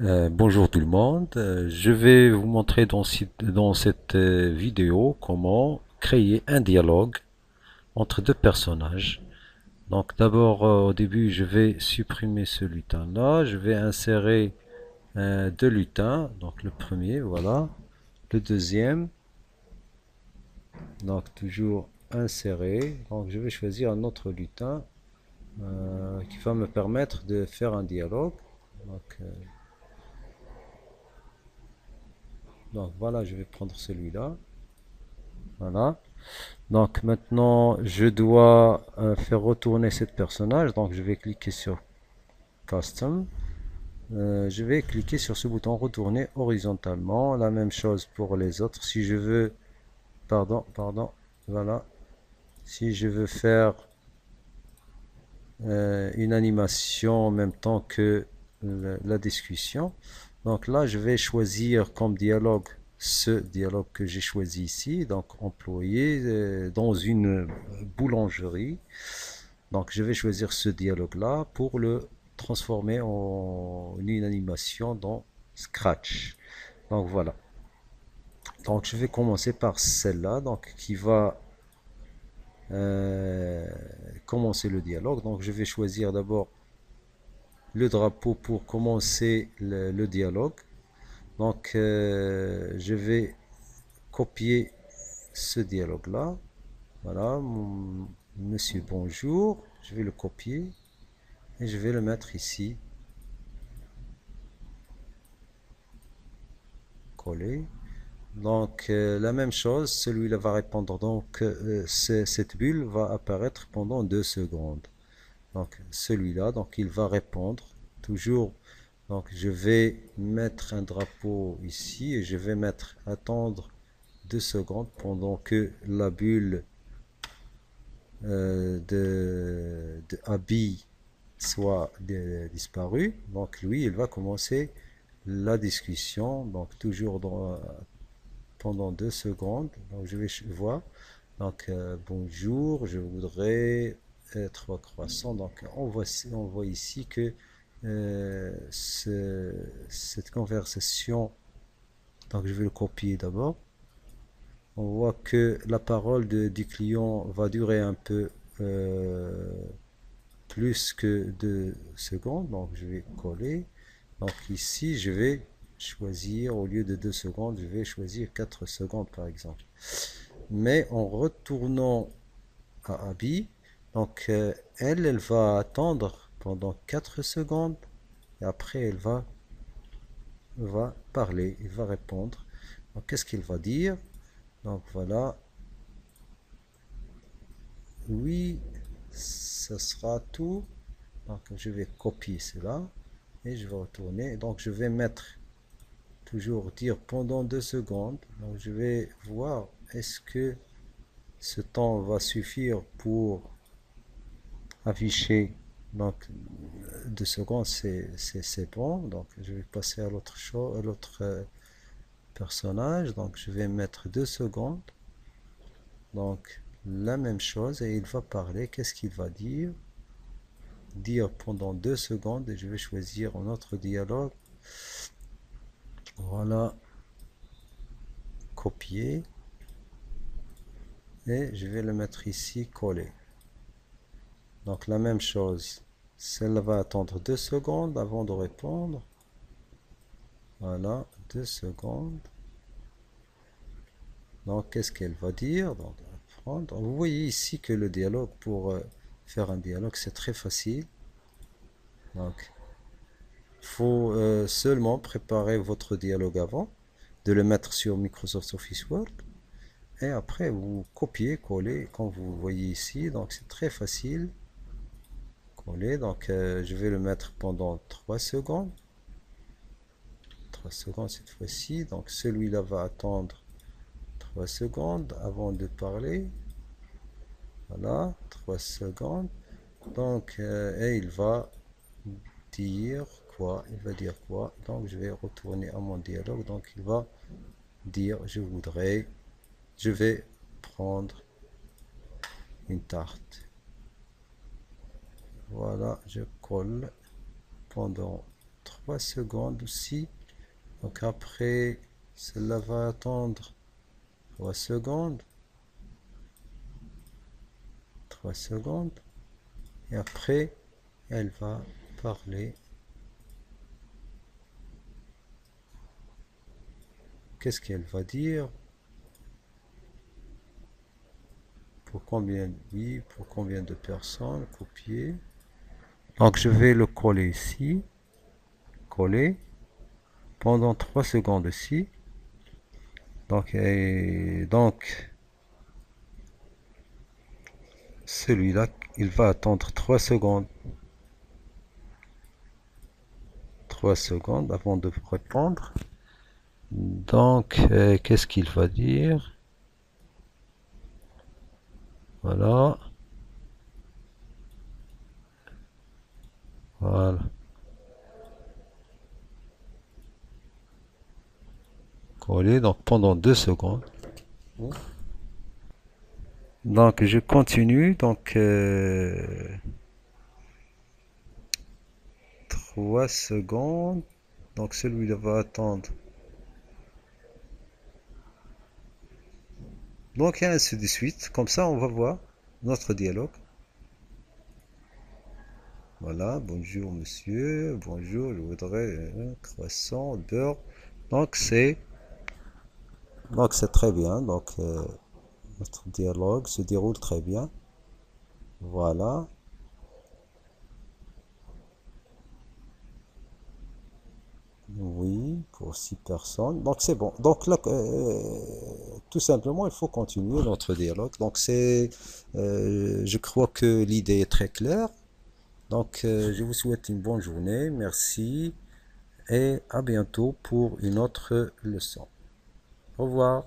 Bonjour tout le monde. Je vais vous montrer dans cette vidéo comment créer un dialogue entre deux personnages. Donc d'abord, au début, je vais supprimer ce lutin-là. Je vais insérer deux lutins. Donc le premier, voilà. Le deuxième, donc toujours insérer. Donc je vais choisir un autre lutin qui va me permettre de faire un dialogue. Donc, euh, donc voilà, je vais prendre celui-là. Voilà. Donc maintenant, je dois faire retourner cette personnage. Donc je vais cliquer sur Custom. Je vais cliquer sur ce bouton retourner horizontalement. La même chose pour les autres. Si je veux, voilà. Si je veux faire une animation en même temps que la discussion. Donc là, je vais choisir comme dialogue ce dialogue que j'ai choisi ici, donc employé dans une boulangerie. Donc je vais choisir ce dialogue-là pour le transformer en une animation dans Scratch. Donc voilà. Donc je vais commencer par celle-là, donc qui va euh, commencer le dialogue. Donc je vais choisir d'abord le drapeau pour commencer le dialogue. Donc, je vais copier ce dialogue-là. Voilà, monsieur bonjour. Je vais le copier et je vais le mettre ici, coller. Donc, la même chose, celui-là va répondre. Donc, cette bulle va apparaître pendant 2 secondes. Donc, celui-là, donc il va répondre toujours. Donc, je vais mettre un drapeau ici et je vais mettre attendre 2 secondes pendant que la bulle de habit soit disparue. Donc, lui, il va commencer la discussion. Donc, toujours pendant 2 secondes. Donc, je vais voir. Donc, bonjour, je voudrais 3 croissants. Donc, on voit ici que cette conversation, donc je vais le copier d'abord. On voit que la parole du client va durer un peu euh, plus que 2 secondes. Donc, je vais coller. Donc, ici, je vais choisir, au lieu de 2 secondes, je vais choisir 4 secondes, par exemple. Mais en retournant à Abby, donc elle va attendre pendant 4 secondes et après elle va parler, elle va répondre. Donc qu'est-ce qu'il va dire? Donc voilà, oui, ça sera tout. Donc je vais copier cela et je vais retourner. Donc je vais mettre toujours dire pendant 2 secondes. Donc je vais voir est-ce que ce temps va suffire pour afficher. Donc 2 secondes, c'est bon. Donc je vais passer à l'autre chose, à l'autre personnage. Donc je vais mettre 2 secondes. Donc la même chose et il va parler. Qu'est-ce qu'il va dire? Dire pendant 2 secondes et je vais choisir un autre dialogue. Voilà, copier et je vais le mettre ici, coller. Donc la même chose. Celle va attendre 2 secondes avant de répondre. Voilà, 2 secondes. Donc, qu'est-ce qu'elle va dire? Donc, prendre. Vous voyez ici que le dialogue, pour faire un dialogue, c'est très facile. Donc, il faut seulement préparer votre dialogue avant, de le mettre sur Microsoft Office Word, et après, vous copiez, collez, comme vous voyez ici. Donc, c'est très facile. Coller. Donc, je vais le mettre pendant 3 secondes. 3 secondes cette fois-ci. Donc, celui-là va attendre 3 secondes avant de parler. Voilà, 3 secondes. Donc, et il va dire quoi? Il va dire quoi? Donc, je vais retourner à mon dialogue. Donc, il va dire, je vais prendre une tarte. Voilà, je colle pendant 3 secondes aussi. Donc après, celle-là va attendre 3 secondes. 3 secondes. Et après, elle va parler. Qu'est-ce qu'elle va dire? Pour combien, oui, pour combien de personnes? Copier. Donc je vais le coller ici. Coller. Pendant 3 secondes ici. Donc celui-là, il va attendre 3 secondes. 3 secondes avant de répondre. Donc, qu'est-ce qu'il va dire? Voilà. Voilà. Coller, donc pendant 2 secondes. Donc, je continue. Donc, 3 secondes. Donc, celui-là va attendre. Donc, et ainsi de suite. Comme ça, on va voir notre dialogue. Voilà, bonjour monsieur, bonjour, je voudrais un croissant, beurre. Donc c'est très bien. Donc notre dialogue se déroule très bien. Voilà. Oui, pour 6 personnes. Donc c'est bon. Donc là, tout simplement, il faut continuer notre dialogue. Donc je crois que l'idée est très claire. Donc je vous souhaite une bonne journée. Merci et à bientôt pour une autre leçon. Au revoir.